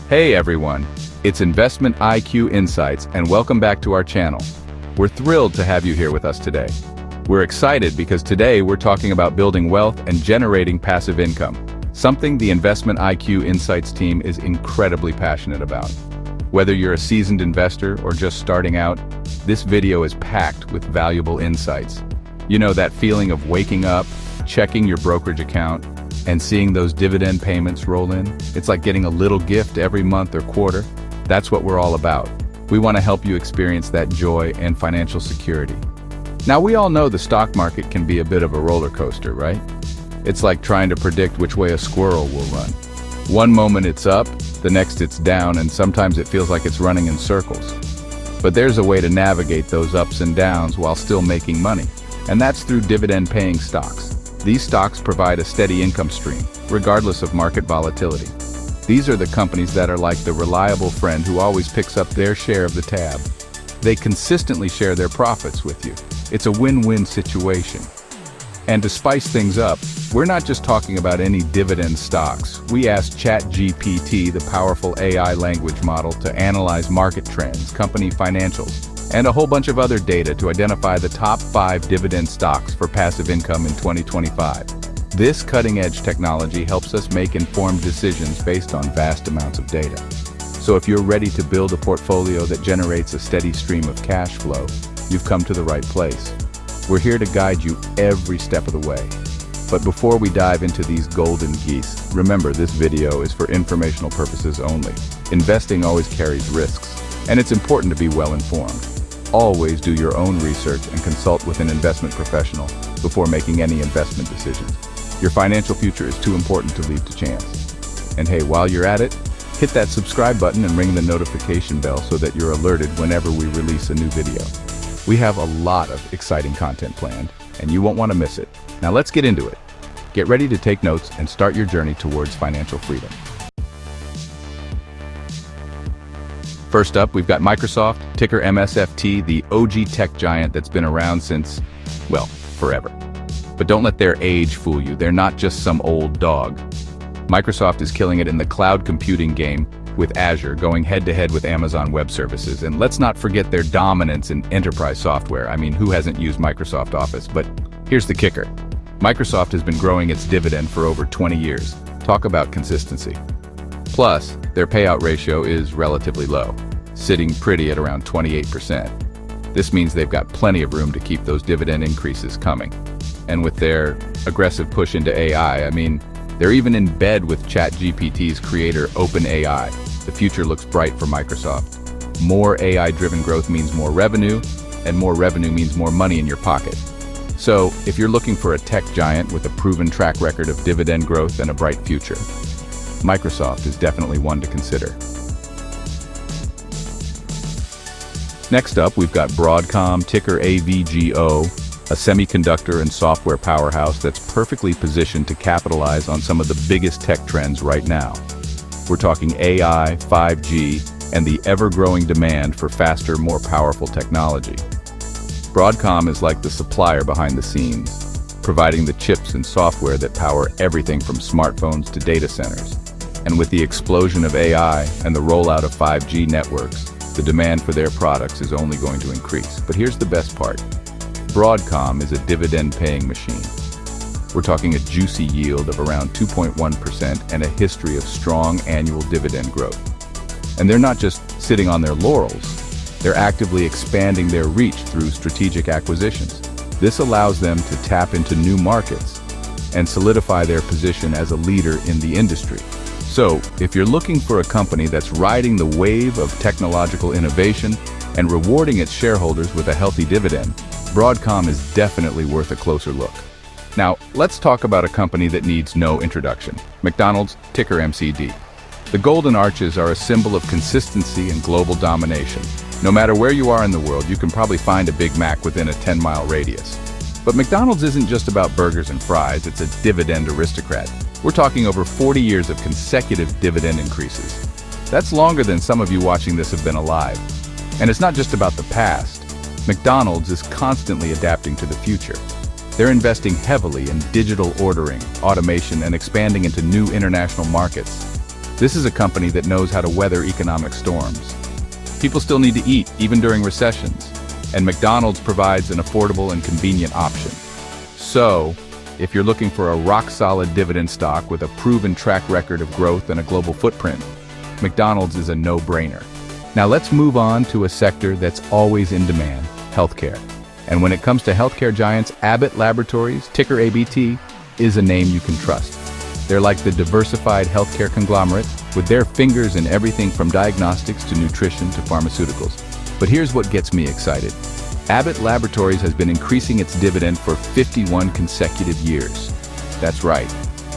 Hey everyone, it's Investment IQ Insights and welcome back to our channel. We're thrilled to have you here with us today. We're excited because today we're talking about building wealth and generating passive income, something the Investment IQ Insights team is incredibly passionate about. Whether you're a seasoned investor or just starting out, this video is packed with valuable insights. You know that feeling of waking up, checking your brokerage account, and seeing those dividend payments roll in? It's like getting a little gift every month or quarter. That's what we're all about. We want to help you experience that joy and financial security. Now, we all know the stock market can be a bit of a roller coaster, right? It's like trying to predict which way a squirrel will run. One moment it's up, the next it's down, and sometimes it feels like it's running in circles. But there's a way to navigate those ups and downs while still making money, and that's through dividend-paying stocks. These stocks provide a steady income stream, regardless of market volatility. These are the companies that are like the reliable friend who always picks up their share of the tab. They consistently share their profits with you. It's a win-win situation. And to spice things up, we're not just talking about any dividend stocks. We asked ChatGPT, the powerful AI language model, to analyze market trends, company financials, and a whole bunch of other data to identify the top 5 dividend stocks for passive income in 2025. This cutting-edge technology helps us make informed decisions based on vast amounts of data. So if you're ready to build a portfolio that generates a steady stream of cash flow, you've come to the right place. We're here to guide you every step of the way. But before we dive into these golden geese, remember this video is for informational purposes only. Investing always carries risks, and it's important to be well informed. Always do your own research and consult with an investment professional before making any investment decisions. Your financial future is too important to leave to chance. And hey, while you're at it, hit that subscribe button and ring the notification bell so that you're alerted whenever we release a new video. We have a lot of exciting content planned, and you won't want to miss it. Now let's get into it. Get ready to take notes and start your journey towards financial freedom. First up, we've got Microsoft, ticker MSFT, the OG tech giant that's been around since, well, forever. But don't let their age fool you. They're not just some old dog. Microsoft is killing it in the cloud computing game with Azure, going head-to-head with Amazon Web Services. And let's not forget their dominance in enterprise software. I mean, who hasn't used Microsoft Office? But here's the kicker. Microsoft has been growing its dividend for over 20 years. Talk about consistency. Plus, their payout ratio is relatively low, sitting pretty at around 28%. This means they've got plenty of room to keep those dividend increases coming. And with their aggressive push into AI, I mean, they're even in bed with ChatGPT's creator, OpenAI. The future looks bright for Microsoft. More AI-driven growth means more revenue, and more revenue means more money in your pocket. So, if you're looking for a tech giant with a proven track record of dividend growth and a bright future, Microsoft is definitely one to consider. Next up, we've got Broadcom, ticker AVGO, a semiconductor and software powerhouse that's perfectly positioned to capitalize on some of the biggest tech trends right now. We're talking AI, 5G, and the ever-growing demand for faster, more powerful technology. Broadcom is like the supplier behind the scenes, providing the chips and software that power everything from smartphones to data centers. And with the explosion of AI and the rollout of 5G networks, the demand for their products is only going to increase. But here's the best part. Broadcom is a dividend-paying machine. We're talking a juicy yield of around 2.1% and a history of strong annual dividend growth. And they're not just sitting on their laurels. They're actively expanding their reach through strategic acquisitions. This allows them to tap into new markets and solidify their position as a leader in the industry. So, if you're looking for a company that's riding the wave of technological innovation and rewarding its shareholders with a healthy dividend, Broadcom is definitely worth a closer look. Now, let's talk about a company that needs no introduction. McDonald's, ticker MCD. The Golden Arches are a symbol of consistency and global domination. No matter where you are in the world, you can probably find a Big Mac within a 10-mile radius. But McDonald's isn't just about burgers and fries, it's a dividend aristocrat. We're talking over 40 years of consecutive dividend increases. That's longer than some of you watching this have been alive. And it's not just about the past. McDonald's is constantly adapting to the future. They're investing heavily in digital ordering, automation, and expanding into new international markets. This is a company that knows how to weather economic storms. People still need to eat, even during recessions, and McDonald's provides an affordable and convenient option. So, if you're looking for a rock-solid dividend stock with a proven track record of growth and a global footprint, McDonald's is a no-brainer. Now let's move on to a sector that's always in demand, healthcare. And when it comes to healthcare giants, Abbott Laboratories, ticker ABT, is a name you can trust. They're like the diversified healthcare conglomerate, with their fingers in everything from diagnostics to nutrition to pharmaceuticals. But here's what gets me excited. Abbott Laboratories has been increasing its dividend for 51 consecutive years. That's right,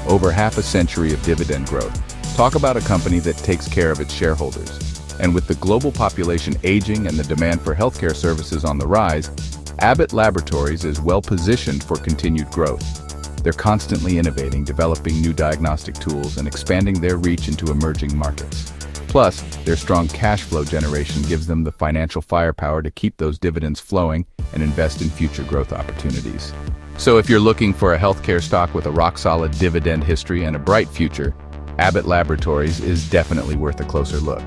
over half a century of dividend growth. Talk about a company that takes care of its shareholders. And with the global population aging and the demand for healthcare services on the rise, Abbott Laboratories is well positioned for continued growth. They're constantly innovating, developing new diagnostic tools, and expanding their reach into emerging markets. Plus, their strong cash flow generation gives them the financial firepower to keep those dividends flowing and invest in future growth opportunities. So if you're looking for a healthcare stock with a rock-solid dividend history and a bright future, Abbott Laboratories is definitely worth a closer look.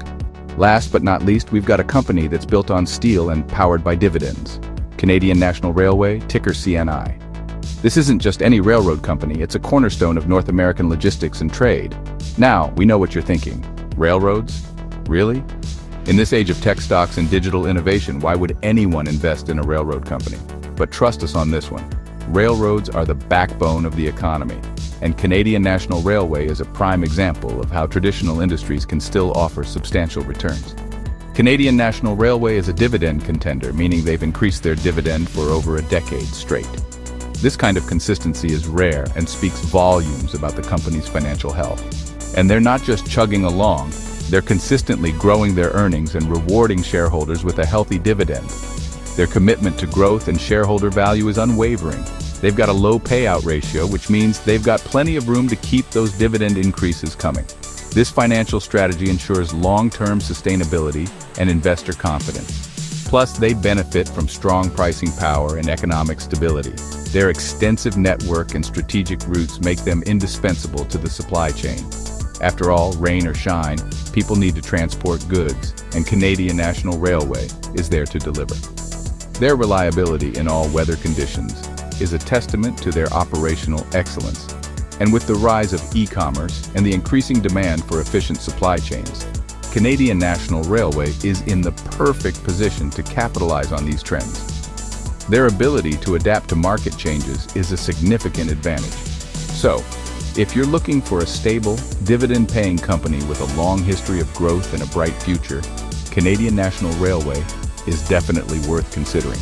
Last but not least, we've got a company that's built on steel and powered by dividends. Canadian National Railway, ticker CNI. This isn't just any railroad company, it's a cornerstone of North American logistics and trade. Now, we know what you're thinking. Railroads? Really? In this age of tech stocks and digital innovation, why would anyone invest in a railroad company? But trust us on this one. Railroads are the backbone of the economy, and Canadian National Railway is a prime example of how traditional industries can still offer substantial returns. Canadian National Railway is a dividend contender, meaning they've increased their dividend for over a decade straight. This kind of consistency is rare and speaks volumes about the company's financial health. And they're not just chugging along, they're consistently growing their earnings and rewarding shareholders with a healthy dividend. Their commitment to growth and shareholder value is unwavering. They've got a low payout ratio, which means they've got plenty of room to keep those dividend increases coming. This financial strategy ensures long-term sustainability and investor confidence. Plus, they benefit from strong pricing power and economic stability. Their extensive network and strategic routes make them indispensable to the supply chain. After all, rain or shine, people need to transport goods, and Canadian National Railway is there to deliver. Their reliability in all weather conditions is a testament to their operational excellence. And with the rise of e-commerce and the increasing demand for efficient supply chains, Canadian National Railway is in the perfect position to capitalize on these trends. Their ability to adapt to market changes is a significant advantage. So, if you're looking for a stable, dividend-paying company with a long history of growth and a bright future, Canadian National Railway is definitely worth considering.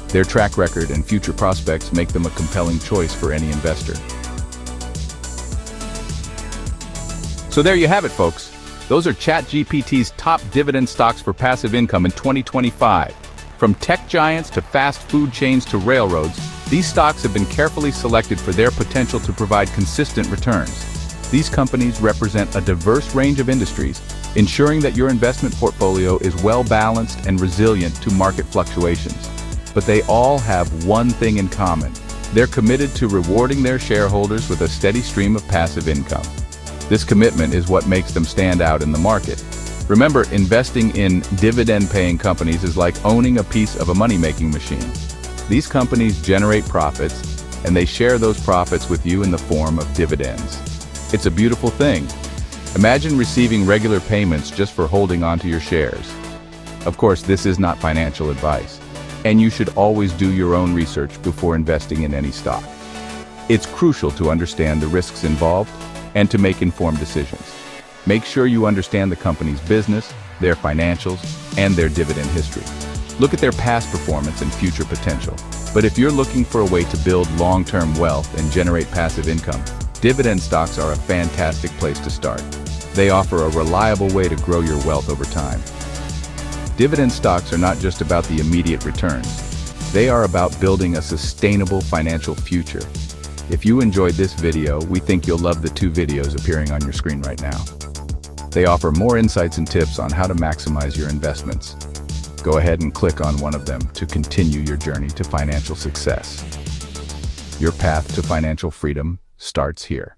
Their track record and future prospects make them a compelling choice for any investor. So there you have it, folks. Those are ChatGPT's top dividend stocks for passive income in 2025. From tech giants to fast food chains to railroads, these stocks have been carefully selected for their potential to provide consistent returns. These companies represent a diverse range of industries, ensuring that your investment portfolio is well-balanced and resilient to market fluctuations. But they all have one thing in common. They're committed to rewarding their shareholders with a steady stream of passive income. This commitment is what makes them stand out in the market. Remember, investing in dividend-paying companies is like owning a piece of a money-making machine. These companies generate profits, and they share those profits with you in the form of dividends. It's a beautiful thing. Imagine receiving regular payments just for holding onto your shares. Of course, this is not financial advice, and you should always do your own research before investing in any stock. It's crucial to understand the risks involved and to make informed decisions. Make sure you understand the company's business, their financials, and their dividend history. Look at their past performance and future potential. But if you're looking for a way to build long-term wealth and generate passive income, dividend stocks are a fantastic place to start. They offer a reliable way to grow your wealth over time. Dividend stocks are not just about the immediate returns. They are about building a sustainable financial future. If you enjoyed this video, we think you'll love the 2 videos appearing on your screen right now. They offer more insights and tips on how to maximize your investments. Go ahead and click on one of them to continue your journey to financial success. Your path to financial freedom starts here.